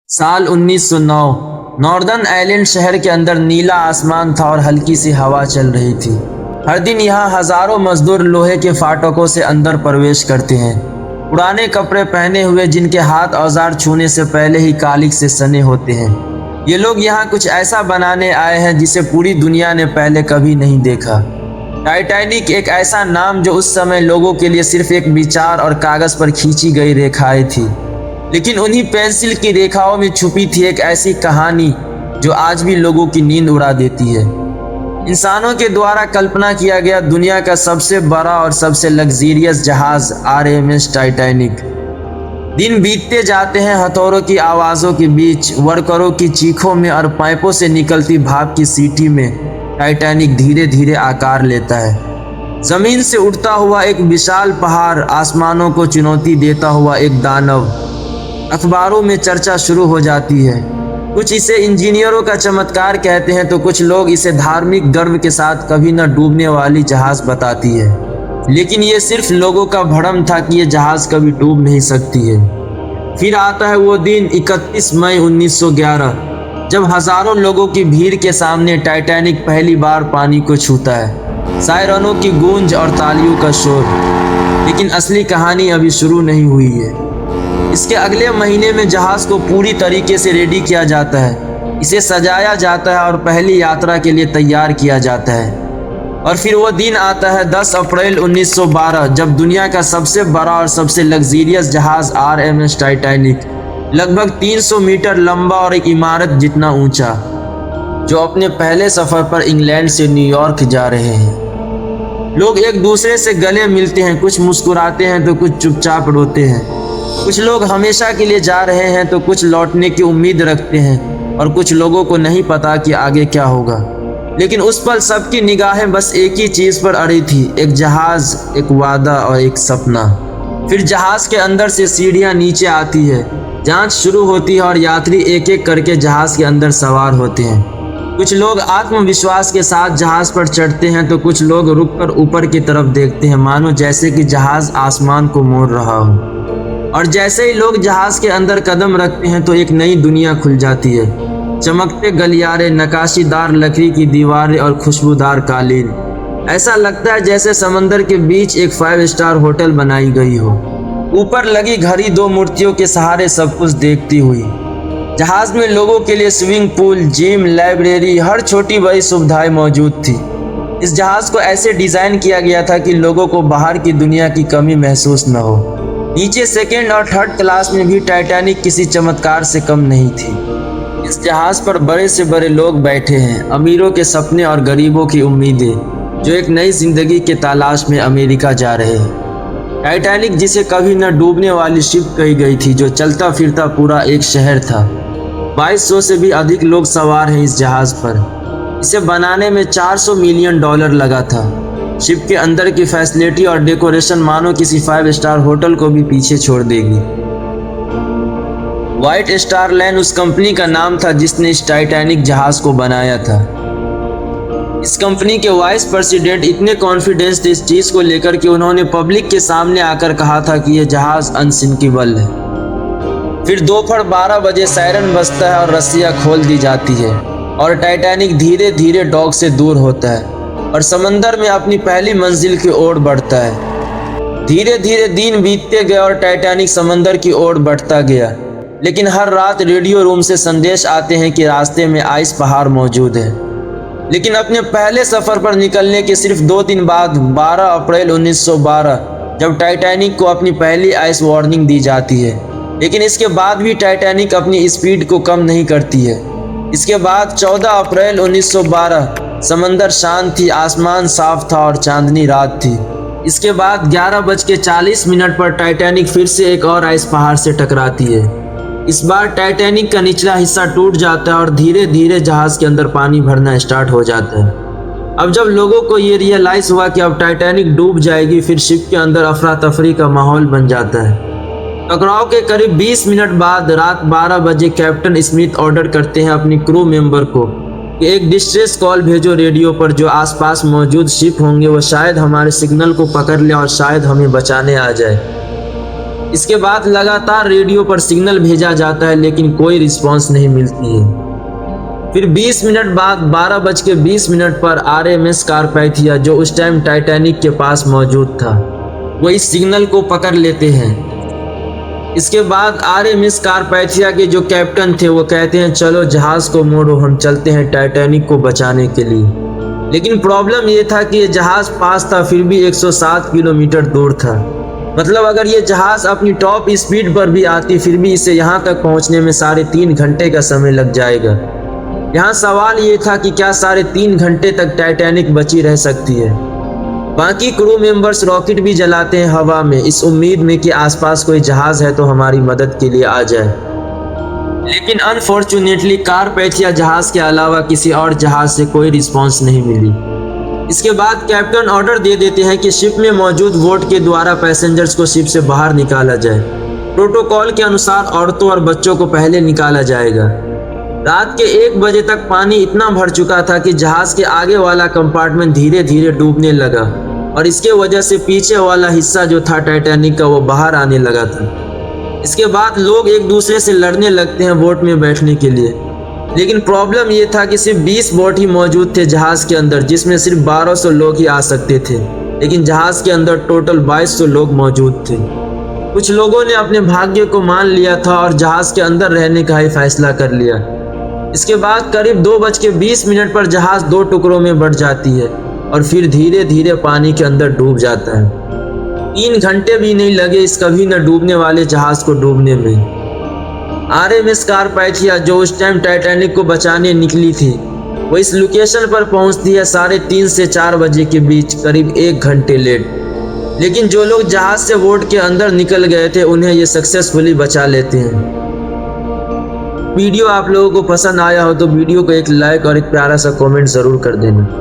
साल 1909 northern island शहर के अंदर नीला आसमान था और हल्की सी हवा चल रही थी। हर दिन यहाँ हजारों मजदूर लोहे के फाटकों से अंदर प्रवेश करते हैं, पुराने कपड़े पहने हुए, जिनके हाथ औजार छूने से पहले ही कालिक से सने होते हैं। ये लोग यहाँ कुछ ऐसा बनाने आए हैं जिसे पूरी दुनिया ने पहले कभी नहीं देखा। टाइटैनिक एक ऐसा नाम जो उस समय लोगों के लिए सिर्फ एक विचार और कागज पर खींची गई रेखाएं थी, लेकिन उन्हीं पेंसिल की रेखाओं में छुपी थी एक ऐसी कहानी जो आज भी लोगों की नींद उड़ा देती है। इंसानों के द्वारा कल्पना किया गया दुनिया का सबसे बड़ा और सबसे लग्जरियस जहाज आरएमएस टाइटैनिक। दिन बीतते जाते हैं हथौड़ों की आवाज़ों के बीच, वर्करों की चीखों में और पाइपों से निकलती भाप की सीटी में टाइटैनिक धीरे धीरे आकार लेता है। जमीन से उठता हुआ एक विशाल पहाड़, आसमानों को चुनौती देता हुआ एक दानव। अखबारों में चर्चा शुरू हो जाती है। कुछ इसे इंजीनियरों का चमत्कार कहते हैं तो कुछ लोग इसे धार्मिक गर्व के साथ कभी न डूबने वाली जहाज बताती है। लेकिन ये सिर्फ लोगों का भ्रम था कि ये जहाज कभी डूब नहीं सकती है। फिर आता है वो दिन 31 मई 1911, जब हजारों लोगों की भीड़ के सामने टाइटैनिक पहली बार पानी को छूता है। सायरनों की गूंज और तालियों का शोर। लेकिन असली कहानी अभी शुरू नहीं हुई है। इसके अगले महीने में जहाज को पूरी तरीके से रेडी किया जाता है, इसे सजाया जाता है और पहली यात्रा के लिए तैयार किया जाता है। और फिर वो दिन आता है 10 अप्रैल 1912, जब दुनिया का सबसे बड़ा और सबसे लग्जरियस जहाज आरएमएस टाइटैनिक, लगभग 300 मीटर लंबा और एक इमारत जितना ऊंचा, जो अपने पहले सफर पर इंग्लैंड से न्यूयॉर्क जा रहे हैं। लोग एक दूसरे से गले मिलते हैं, कुछ मुस्कुराते हैं तो कुछ चुपचाप रोते हैं। कुछ लोग हमेशा के लिए जा रहे हैं तो कुछ लौटने की उम्मीद रखते हैं, और कुछ लोगों को नहीं पता कि आगे क्या होगा। लेकिन उस पल सबकी निगाहें बस एक ही चीज़ पर अड़ी थी, एक जहाज, एक वादा और एक सपना। फिर जहाज के अंदर से सीढ़ियां नीचे आती है, जांच शुरू होती है और यात्री एक एक करके जहाज के अंदर सवार होते हैं। कुछ लोग आत्मविश्वास के साथ जहाज पर चढ़ते हैं तो कुछ लोग रुककर ऊपर की तरफ देखते हैं, मानो जैसे कि जहाज आसमान को मोड़ रहा हो। और जैसे ही लोग जहाज के अंदर कदम रखते हैं तो एक नई दुनिया खुल जाती है। चमकते गलियारे, नकाशीदार लकड़ी की दीवारें और खुशबूदार कालीन। ऐसा लगता है जैसे समंदर के बीच एक 5 स्टार होटल बनाई गई हो। ऊपर लगी घड़ी 2 मूर्तियों के सहारे सब कुछ देखती हुई। जहाज में लोगों के लिए स्विमिंग पूल, जिम, लाइब्रेरी, हर छोटी बड़ी सुविधाएं मौजूद थी। इस जहाज को ऐसे डिजाइन किया गया था कि लोगों को बाहर की दुनिया की कमी महसूस न हो। नीचे सेकेंड और थर्ड क्लास में भी टाइटैनिक किसी चमत्कार से कम नहीं थी। इस जहाज पर बड़े से बड़े लोग बैठे हैं, अमीरों के सपने और गरीबों की उम्मीदें, जो एक नई जिंदगी के तलाश में अमेरिका जा रहे हैं। टाइटैनिक, जिसे कभी न डूबने वाली शिप कही गई थी, जो चलता फिरता पूरा एक शहर था। 2200 से भी अधिक लोग सवार हैं इस जहाज पर। इसे बनाने में $400 मिलियन लगा था। शिप के अंदर की फैसिलिटी और डेकोरेशन मानो किसी 5 स्टार होटल को भी पीछे छोड़ देगी। व्हाइट स्टार लाइन उस कंपनी का नाम था जिसने इस टाइटैनिक जहाज को बनाया था। इस कंपनी के वाइस प्रेसिडेंट इतने कॉन्फिडेंस थे इस चीज को लेकर कि उन्होंने पब्लिक के सामने आकर कहा था कि यह जहाज अनसिंकेबल है। फिर दोपहर 12 बजे सायरन बजता है और रस्सियां खोल दी जाती है और टाइटैनिक धीरे धीरे डॉक से दूर होता है और समंदर में अपनी पहली मंजिल की ओर बढ़ता है। धीरे धीरे दिन बीतते गए और टाइटैनिक समंदर की ओर बढ़ता गया। लेकिन हर रात रेडियो रूम से संदेश आते हैं कि रास्ते में आइस पहाड़ मौजूद है। लेकिन अपने पहले सफर पर निकलने के सिर्फ 2 दिन बाद 12 अप्रैल 1912, जब टाइटैनिक को अपनी पहली आइस वार्निंग दी जाती है। लेकिन इसके बाद भी टाइटैनिक अपनी स्पीड को कम नहीं करती है। इसके बाद 14 अप्रैल 1912 समंदर शांत थी, आसमान साफ था और चांदनी रात थी। इसके बाद 11:40 पर टाइटैनिक फिर से एक और आइस पहाड़ से टकराती है। इस बार टाइटैनिक का निचला हिस्सा टूट जाता है और धीरे धीरे जहाज के अंदर पानी भरना स्टार्ट हो जाता है। अब जब लोगों को ये रियलाइज हुआ कि अब टाइटैनिक डूब जाएगी, फिर शिप के अंदर अफरा तफरी का माहौल बन जाता है। टकराव के करीब 20 मिनट बाद रात 12 बजे कैप्टन स्मिथ ऑर्डर करते हैं अपनी क्रू मेंबर को कि एक डिस्ट्रेस कॉल भेजो रेडियो पर। जो आसपास मौजूद शिप होंगे वो शायद हमारे सिग्नल को पकड़ ले और शायद हमें बचाने आ जाए। इसके बाद लगातार रेडियो पर सिग्नल भेजा जाता है लेकिन कोई रिस्पांस नहीं मिलती है। फिर 20 मिनट बाद 12:20 पर आरएमएस कारपैथिया, जो उस टाइम टाइटैनिक के पास मौजूद था, वो इस सिग्नल को पकड़ लेते हैं। इसके बाद आरएमएस कारपैथिया के जो कैप्टन थे वो कहते हैं चलो जहाज को मोड़ो, हम चलते हैं टाइटैनिक को बचाने के लिए। लेकिन प्रॉब्लम ये था कि ये जहाज पास था फिर भी 107 किलोमीटर दूर था। मतलब अगर ये जहाज अपनी टॉप स्पीड पर भी आती फिर भी इसे यहाँ तक पहुँचने में 3.5 घंटे का समय लग जाएगा। यहाँ सवाल ये था कि क्या 3.5 घंटे तक टाइटैनिक बची रह सकती है। बाकी क्रू मेंबर्स रॉकेट भी जलाते हैं हवा में, इस उम्मीद में कि आसपास कोई जहाज है तो हमारी मदद के लिए आ जाए। लेकिन अनफॉर्चुनेटली कारपैथिया जहाज के अलावा किसी और जहाज से कोई रिस्पांस नहीं मिली। इसके बाद कैप्टन ऑर्डर दे देते हैं कि शिप में मौजूद बोट के द्वारा पैसेंजर्स को शिप से बाहर निकाला जाए। प्रोटोकॉल के अनुसार औरतों और बच्चों को पहले निकाला जाएगा। रात के 1 बजे तक पानी इतना भर चुका था कि जहाज के आगे वाला कंपार्टमेंट धीरे धीरे डूबने लगा और इसके वजह से पीछे वाला हिस्सा जो था टाइटैनिक का वो बाहर आने लगा था। इसके बाद लोग एक दूसरे से लड़ने लगते हैं बोट में बैठने के लिए। लेकिन प्रॉब्लम ये था कि सिर्फ 20 बोट ही मौजूद थे जहाज के अंदर, जिसमें सिर्फ 1200 लोग ही आ सकते थे। लेकिन जहाज के अंदर टोटल 2200 लोग मौजूद थे। कुछ लोगों ने अपने भाग्य को मान लिया था और जहाज के अंदर रहने का ही फैसला कर लिया। इसके बाद करीब 2:20 पर जहाज 2 टुकड़ों में बढ़ जाती है और फिर धीरे धीरे पानी के अंदर डूब जाता है। 3 घंटे भी नहीं लगे इस कभी न डूबने वाले जहाज को डूबने में। आरएमएस कारपैथिया, जो उस टाइम टाइटैनिक को बचाने निकली थी, वो इस लोकेशन पर पहुंचती है 3:30 से 4 बजे के बीच, करीब 1 घंटे लेट। लेकिन जो लोग जहाज से बोट के अंदर निकल गए थे उन्हें ये सक्सेसफुली बचा लेते हैं। वीडियो आप लोगों को पसंद आया हो तो वीडियो को एक लाइक और एक प्यारा सा कमेंट ज़रूर कर देना।